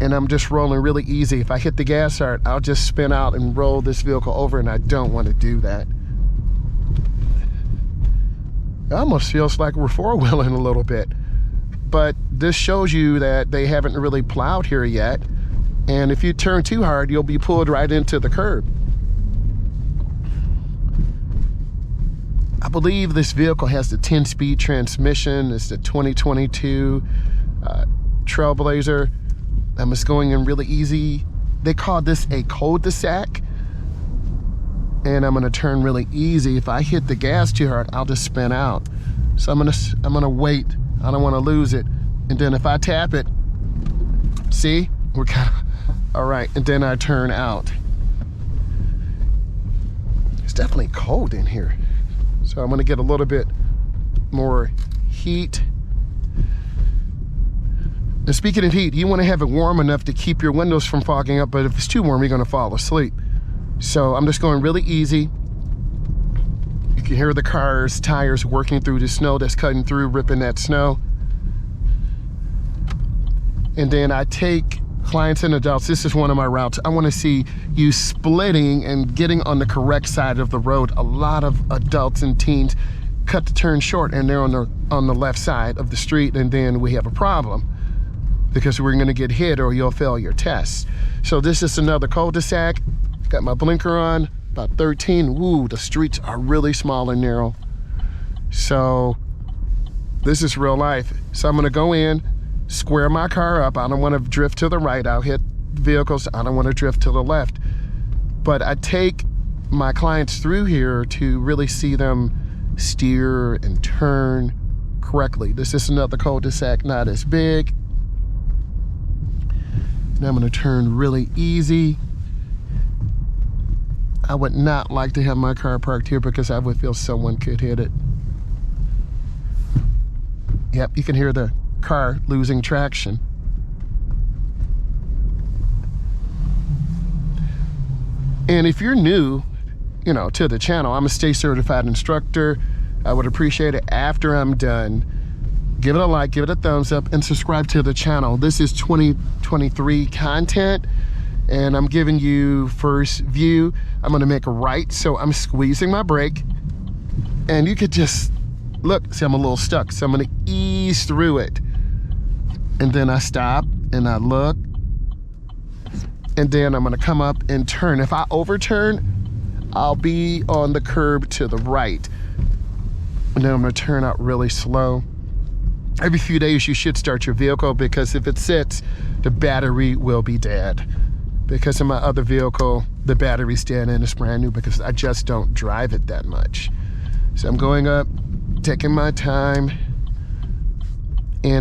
and I'm just rolling really easy. If I hit the gas hard, I'll just spin out and roll this vehicle over, and I don't want to do that. It almost feels like we're four-wheeling a little bit, but this shows you that they haven't really plowed here yet, and if you turn too hard, you'll be pulled right into the curb. I believe this vehicle has the 10-speed transmission. It's the 2022 Trailblazer. I'm just going in really easy. They call this a cul-de-sac, and I'm gonna turn really easy. If I hit the gas too hard, I'll just spin out. So I'm gonna wait. I don't want to lose it. And then if I tap it, see, we're kind of all right. And then I turn out. It's definitely cold in here, so I'm gonna get a little bit more heat. And speaking of heat, you want to have it warm enough to keep your windows from fogging up, but if it's too warm, you're going to fall asleep. So I'm just going really easy. You can hear the car's tires working through the snow that's cutting through, ripping that snow. And then I take clients and adults. This is one of my routes. I want to see you splitting and getting on the correct side of the road. A lot of adults and teens cut the turn short, and they're on the left side of the street, and then we have a problem, because we're gonna get hit or you'll fail your test. So this is another cul-de-sac. Got my blinker on, about 13. Ooh, the streets are really small and narrow. So this is real life. So I'm gonna go in, square my car up. I don't wanna drift to the right. I'll hit vehicles. I don't wanna drift to the left. But I take my clients through here to really see them steer and turn correctly. This is another cul-de-sac, not as big. And I'm gonna turn really easy. I would not like to have my car parked here because I would feel someone could hit it. Yep, you can hear the car losing traction. And if you're new, to the channel, I'm a state certified instructor. I would appreciate it after I'm done. Give it a like, give it a thumbs up, and subscribe to the channel. This is 2023 content, and I'm giving you first view. I'm gonna make a right, so I'm squeezing my brake, and you could just, look, see I'm a little stuck, so I'm gonna ease through it. And then I stop, and I look, and then I'm gonna come up and turn. If I overturn, I'll be on the curb to the right. And then I'm gonna turn out really slow. Every few days you should start your vehicle, because if it sits, the battery will be dead. Because in my other vehicle, the battery's dead and it's brand new because I just don't drive it that much. So I'm going up, taking my time.